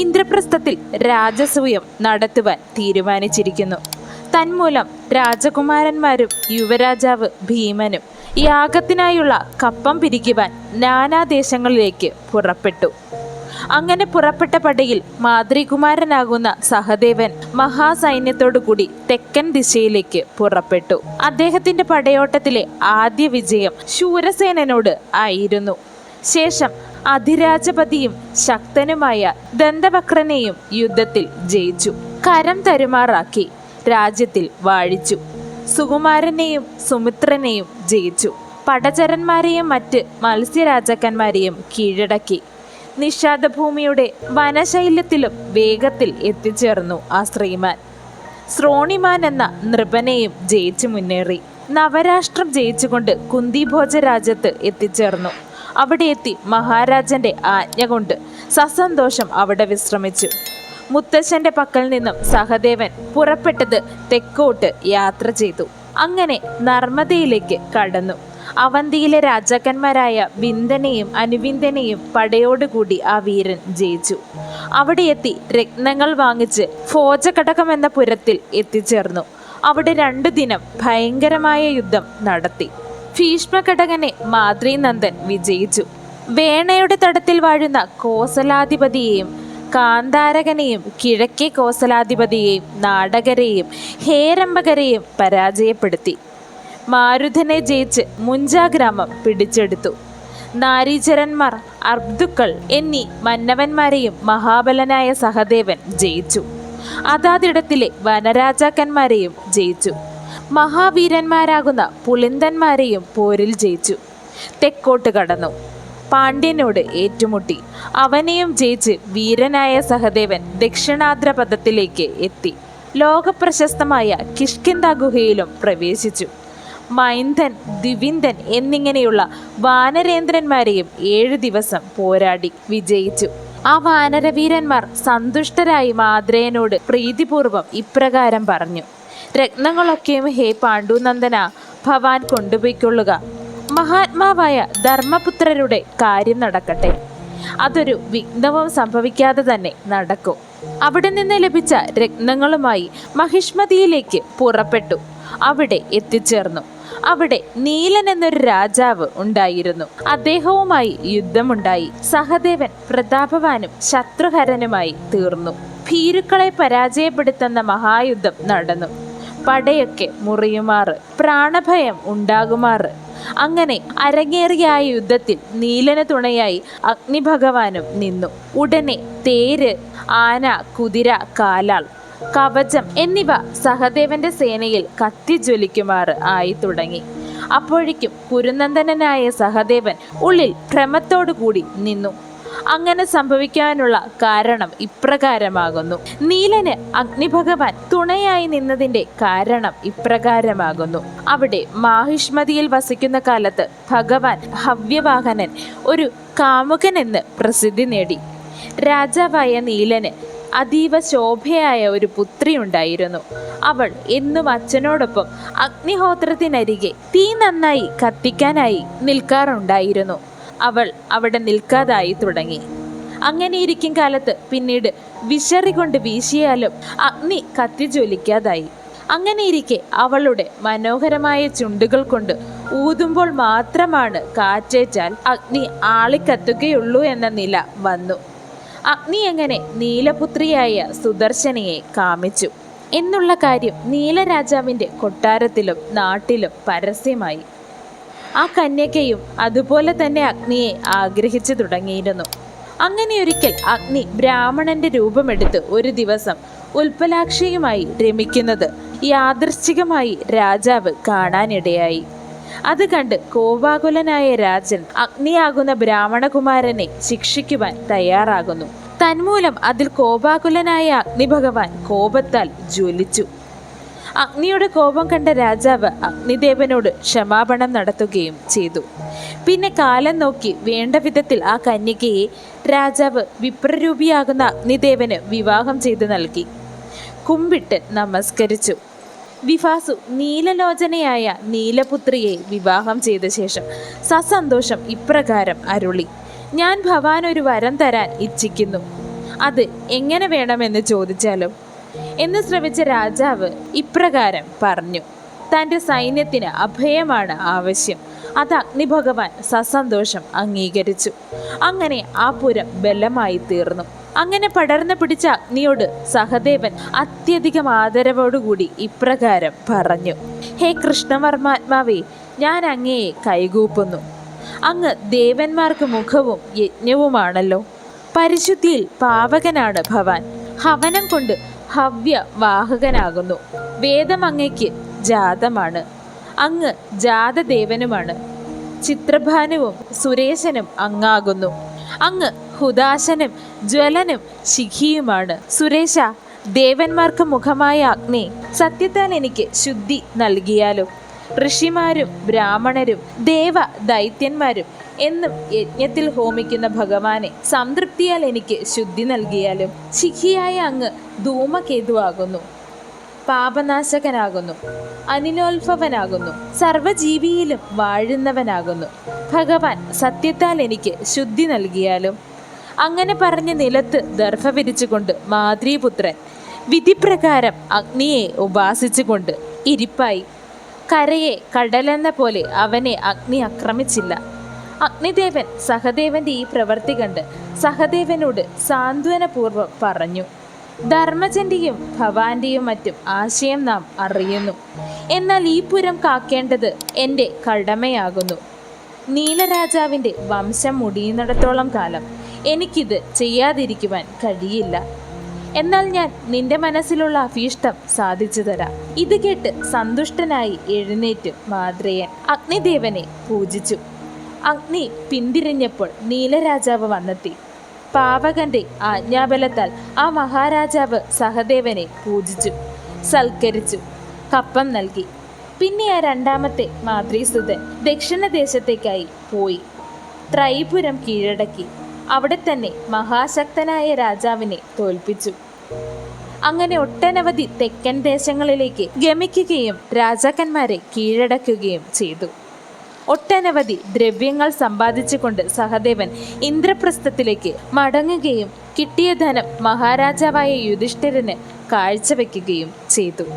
ഇന്ദ്രപ്രസ്ഥത്തിൽ രാജസൂയം നടത്തുവാൻ തീരുമാനിച്ചിരിക്കുന്നു. തന്മൂലം രാജകുമാരന്മാരും യുവരാജാവ് ഭീമനും യാഗത്തിനായുള്ള കപ്പം പിരിക്കുവാൻ നാനാദേശങ്ങളിലേക്ക് പുറപ്പെട്ടു. അങ്ങനെ പുറപ്പെട്ട പടയിൽ മാതൃകുമാരനാകുന്ന സഹദേവൻ മഹാസൈന്യത്തോടുകൂടി തെക്കൻ ദിശയിലേക്ക് പുറപ്പെട്ടു. അദ്ദേഹത്തിന്റെ പടയോട്ടത്തിലെ ആദ്യ വിജയം ശൂരസേനനോട് ആയിരുന്നു. ശേഷം അധിരാജപതിയും ശക്തനുമായ ദന്തവക്രനെയും യുദ്ധത്തിൽ ജയിച്ചു. കരം തരുമാറാക്കി രാജ്യത്തിൽ വാഴിച്ചു. സുകുമാരനെയും സുമിത്രനെയും ജയിച്ചു. പടചരന്മാരെയും മറ്റ് മത്സ്യരാജാക്കന്മാരെയും കീഴടക്കി. നിഷാദഭൂമിയുടെ വനശൈല്യത്തിലും വേഗത്തിൽ എത്തിച്ചേർന്നു ആ ശ്രീമാൻ. ശ്രോണിമാൻ എന്ന നൃപനെയും ജയിച്ചു മുന്നേറി. നവരാഷ്ട്രം ജയിച്ചുകൊണ്ട് കുന്തിഭോജ രാജ്യത്ത് എത്തിച്ചേർന്നു. അവിടെ എത്തി മഹാരാജന്റെ ആജ്ഞ കൊണ്ട് സസന്തോഷം അവിടെ വിശ്രമിച്ചു. മുത്തശ്ശന്റെ പക്കൽ നിന്നും സഹദേവൻ പുറപ്പെട്ടത് തെക്കോട്ട് യാത്ര ചെയ്തു. അങ്ങനെ നർമ്മദയിലേക്ക് കടന്നു. അവന്തിയിലെ രാജാക്കന്മാരായ വിന്ദനെയും അനുവിന്ദനെയും പടയോടുകൂടി ആ വീരൻ ജയിച്ചു. അവിടെ എത്തി രത്നങ്ങൾ വാങ്ങിച്ച് ഭോജകടകം എന്ന പുരത്തിൽ എത്തിച്ചേർന്നു. അവിടെ 2 ദിനം ഭയങ്കരമായ യുദ്ധം നടത്തി. ഭീഷ്മകടകനെ മാദ്രീനന്ദൻ വിജയിച്ചു. വേണയുടെ തടത്തിൽ വാഴുന്ന കോസലാധിപതിയെയും കാന്താരകനെയും കിഴക്കേ കോസലാധിപതിയെയും നാടകരെയും ഹേരംബകരെയും പരാജയപ്പെടുത്തി. മാരുധനെ ജയിച്ച് മുഞ്ചാഗ്രാമം പിടിച്ചെടുത്തു. നാരീചരന്മാർ, അർബ്ദുക്കൾ എന്നീ മന്നവന്മാരെയും മഹാബലനായ സഹദേവൻ ജയിച്ചു. അതാതിടത്തിലെ വനരാജാക്കന്മാരെയും ജയിച്ചു. മഹാവീരന്മാരാകുന്ന പുളിന്തന്മാരെയും പോരിൽ ജയിച്ചു. തെക്കോട്ട് കടന്നു. പാണ്ഡ്യനോട് ഏറ്റുമുട്ടി. അവനെയും ജയിച്ച് വീരനായ സഹദേവൻ ദക്ഷിണാദ്രപഥത്തിലേക്ക് എത്തി. ലോകപ്രശസ്തമായ കിഷ്കിന്ധ ഗുഹയിലും പ്രവേശിച്ചു. മൈന്ദൻ, ദ്വിവിന്ദൻ എന്നിങ്ങനെയുള്ള വാനരേന്ദ്രന്മാരെയും 7 ദിവസം പോരാടി വിജയിച്ചു. ആ വാനരവീരന്മാർ സന്തുഷ്ടരായി മാദ്രേയനോട് പ്രീതിപൂർവം ഇപ്രകാരം പറഞ്ഞു: രത്നങ്ങളൊക്കെയും ഹേ പാണ്ഡുനന്ദന, ഭവാൻ കൊണ്ടുപോയിക്കൊള്ളുക. മഹാത്മാവായ ധർമ്മപുത്രരുടെ കാര്യം നടക്കട്ടെ. അതൊരു വിഘ്നവും സംഭവിക്കാതെ തന്നെ നടക്കും. അവിടെ നിന്ന് ലഭിച്ച രത്നങ്ങളുമായി മഹിഷ്മതിയിലേക്ക് പുറപ്പെട്ടു. അവിടെ എത്തിച്ചേർന്നു. അവിടെ നീലൻ എന്നൊരു രാജാവ് ഉണ്ടായിരുന്നു. അദ്ദേഹവുമായി യുദ്ധമുണ്ടായി. സഹദേവൻ പ്രതാപവാനും ശത്രുഹരനുമായി തീർന്നു. ഭീരുക്കളെ പരാജയപ്പെടുത്തുന്ന മഹായുദ്ധം നടന്നു. പടയൊക്കെ മുറിയുമാറ്, പ്രാണഭയം ഉണ്ടാകുമാറ്. അങ്ങനെ അരങ്ങേറിയ ആ യുദ്ധത്തിൽ നീലന് തുണയായി അഗ്നിഭഗവാനും നിന്നു. ഉടനെ തേര്, ആന, കുതിര, കാലാൾ, കവചം എന്നിവ സഹദേവന്റെ സേനയിൽ കത്തിജ്വലിക്കുമാറ് ആയി തുടങ്ങി. അപ്പോഴേക്കും കുരുനന്ദനായ സഹദേവൻ ഉള്ളിൽ ഭ്രമത്തോടുകൂടി നിന്നു. അങ്ങനെ സംഭവിക്കാനുള്ള കാരണം ഇപ്രകാരമാകുന്നു. നീലന് അഗ്നിഭഗവാൻ തുണയായി നിന്നതിന്റെ കാരണം ഇപ്രകാരമാകുന്നു. അവിടെ മാഹിഷ്മതിയിൽ വസിക്കുന്ന കാലത്ത് ഭഗവാൻ ഹവ്യവാഹനൻ ഒരു കാമുകൻ എന്ന് പ്രസിദ്ധി നേടി. രാജാവായ നീലന് അതീവ ശോഭയായ ഒരു പുത്രി ഉണ്ടായിരുന്നു. അവൾ എന്നും അച്ഛനോടൊപ്പം അഗ്നിഹോത്രത്തിനരികെ തീ നന്നായി കത്തിക്കാനായി നിൽക്കാറുണ്ടായിരുന്നു. അവൾ അവിടെ നിൽക്കാതായി തുടങ്ങി. അങ്ങനെയിരിക്കും കാലത്ത് പിന്നീട് വിശറി കൊണ്ട് വീശിയാലും അഗ്നി കത്തിജ്വലിക്കാതായി. അങ്ങനെയിരിക്കെ അവളുടെ മനോഹരമായ ചുണ്ടുകൾ കൊണ്ട് ഊതുമ്പോൾ മാത്രമാണ് കാറ്റേറ്റാൽ അഗ്നി ആളിക്കത്തുകയുള്ളൂ എന്ന നില വന്നു. അഗ്നി എങ്ങനെ നീലപുത്രിയായ സുദർശനയെ കാമിച്ചു എന്നുള്ള കാര്യം നീലരാജാവിൻ്റെ കൊട്ടാരത്തിലും നാട്ടിലും പരസ്യമായി. ആ കന്യകയും അതുപോലെ തന്നെ അഗ്നിയെ ആഗ്രഹിച്ചു തുടങ്ങിയിരുന്നു. അങ്ങനെയൊരിക്കൽ അഗ്നി ബ്രാഹ്മണന്റെ രൂപമെടുത്ത് ഒരു ദിവസം ഉൽപ്പലാക്ഷിയുമായി രമിക്കുന്നത് യാദൃശ്ചികമായി രാജാവ് കാണാനിടയായി. അത് കണ്ട് കോപാകുലനായ രാജൻ അഗ്നിയാകുന്ന ബ്രാഹ്മണകുമാരനെ ശിക്ഷിക്കുവാൻ തയ്യാറാകുന്നു. തന്മൂലം അതിൽ കോപാകുലനായ അഗ്നിഭഗവാൻ കോപത്താൽ ജ്വലിച്ചു. അഗ്നിയുടെ കോപം കണ്ട രാജാവ് അഗ്നിദേവനോട് ക്ഷമാപണം നടത്തുകയും ചെയ്തു. പിന്നെ കാലം നോക്കി വേണ്ട വിധത്തിൽ ആ കന്യകയെ രാജാവ് വിപ്രരൂപിയാകുന്ന അഗ്നിദേവന് വിവാഹം ചെയ്തു നൽകി. കുമ്പിട്ട് നമസ്കരിച്ചു. വിഭാസു നീലലോചനയായ നീലപുത്രിയെ വിവാഹം ചെയ്ത ശേഷം സസന്തോഷം ഇപ്രകാരം അരുളി: ഞാൻ ഭവാൻ ഒരു വരം തരാൻ ഇച്ഛിക്കുന്നു. അത് എങ്ങനെ വേണമെന്ന് ചോദിച്ചാലും എന്ന് ശ്രമിച്ച രാജാവ് ഇപ്രകാരം പറഞ്ഞു. തൻ്റെ സൈന്യത്തിന് അഭയമാണ് ആവശ്യം. അത് അഗ്നിഭഗവാൻ സസന്തോഷം അംഗീകരിച്ചു. അങ്ങനെ ആ പുരം ബലമായി തീർന്നു. അങ്ങനെ പടർന്നു പിടിച്ച അഗ്നിയോട് സഹദേവൻ അത്യധികം ആദരവോടുകൂടി ഇപ്രകാരം പറഞ്ഞു: ഹേ കൃഷ്ണവർമാത്മാവേ, ഞാൻ അങ്ങയെ കൈകൂപ്പുന്നു. അങ്ങ് ദേവന്മാർക്ക് മുഖവും യജ്ഞവുമാണല്ലോ. പരിശുദ്ധിയിൽ പാവകനാണ് ഭവാൻ. ഹവനം കൊണ്ട് ഹവ്യ വാഹകനാകുന്നു. വേദം അങ്ങയ്ക്ക് ജാതമാണ്. അങ്ങ് ജാതദേവനുമാണ്. ചിത്രഭാനുവും സുരേശനും അങ്ങാകുന്നു. അങ്ങ് ഹുദാശനും ജ്വലനും ശിഖിയുമാണ്. സുരേശ, ദേവന്മാർക്ക് മുഖമായ അഗ്നി സത്യത്താൽ എനിക്ക് ശുദ്ധി നൽകിയാലും, ഋഷിമാരും ബ്രാഹ്മണരും ദേവ ദൈത്യന്മാരും എന്നും യജ്ഞത്തിൽ ഹോമിക്കുന്ന ഭഗവാനെ സംതൃപ്തിയാൽ എനിക്ക് ശുദ്ധി നൽകിയാലും, ശിഖിയായ അങ്ങ് ധൂമകേതുവാകുന്നു, പാപനാശകനാകുന്നു, അനിലോത്ഭവനാകുന്നു, സർവജീവിയിലും വാഴുന്നവനാകുന്നു. ഭഗവാൻ സത്യത്താൽ എനിക്ക് ശുദ്ധി നൽകിയാലും. അങ്ങനെ പറഞ്ഞ് നിലത്ത് ദർഭ വിരിച്ചുകൊണ്ട് മാതൃപുത്രൻ വിധിപ്രകാരം അഗ്നിയെ ഉപാസിച്ചുകൊണ്ട് ഇരിപ്പായി. കരയെ കടലെന്ന പോലെ അവനെ അഗ്നി ആക്രമിച്ചില്ല. അഗ്നിദേവൻ സഹദേവന്റെ ഈ പ്രവൃത്തി കണ്ട് സഹദേവനോട് സാന്ത്വനപൂർവ്വം പറഞ്ഞു: ധർമ്മജന്റെയും ഭവാന്റെയും മറ്റും ആശയം നാം അറിയുന്നു. എന്നാൽ ഈ പുരം കാക്കേണ്ടത് എൻ്റെ കടമയാകുന്നു. നീലരാജാവിൻ്റെ വംശം മുടിയുന്നിടത്തോളം കാലം എനിക്കിത് ചെയ്യാതിരിക്കുവാൻ കഴിയില്ല. എന്നാൽ ഞാൻ നിന്റെ മനസ്സിലുള്ള അഭീഷ്ടം സാധിച്ചു തരാം. ഇത് കേട്ട് സന്തുഷ്ടനായി എഴുന്നേറ്റ് മാദ്രേയൻ അഗ്നിദേവനെ പൂജിച്ചു. അഗ്നി പിന്തിരിഞ്ഞപ്പോൾ നീലരാജാവ് വന്നെത്തി. പാവകന്റെ ആജ്ഞാബലത്താൽ ആ മഹാരാജാവ് സഹദേവനെ പൂജിച്ചു, സൽക്കരിച്ചു, കപ്പം നൽകി. പിന്നെ ആ രണ്ടാമത്തെ മാതൃസുതൻ ദക്ഷിണദേശത്തേക്കായി പോയി ത്രൈപുരം കീഴടക്കി. അവിടെ തന്നെ മഹാശക്തനായ രാജാവിനെ തോൽപ്പിച്ചു. അങ്ങനെ ഒട്ടനവധി തെക്കൻ ദേശങ്ങളിലേക്ക് ഗമിക്കുകയും രാജാക്കന്മാരെ കീഴടക്കുകയും ചെയ്തു. ഒട്ടനവധി ദ്രവ്യങ്ങൾ സമ്പാദിച്ചുകൊണ്ട് സഹദേവൻ ഇന്ദ്രപ്രസ്ഥത്തിലേക്ക് മടങ്ങുകയും കിട്ടിയ ധനം മഹാരാജാവായ യുധിഷ്ഠിരന് കാഴ്ചവെക്കുകയും ചെയ്തു.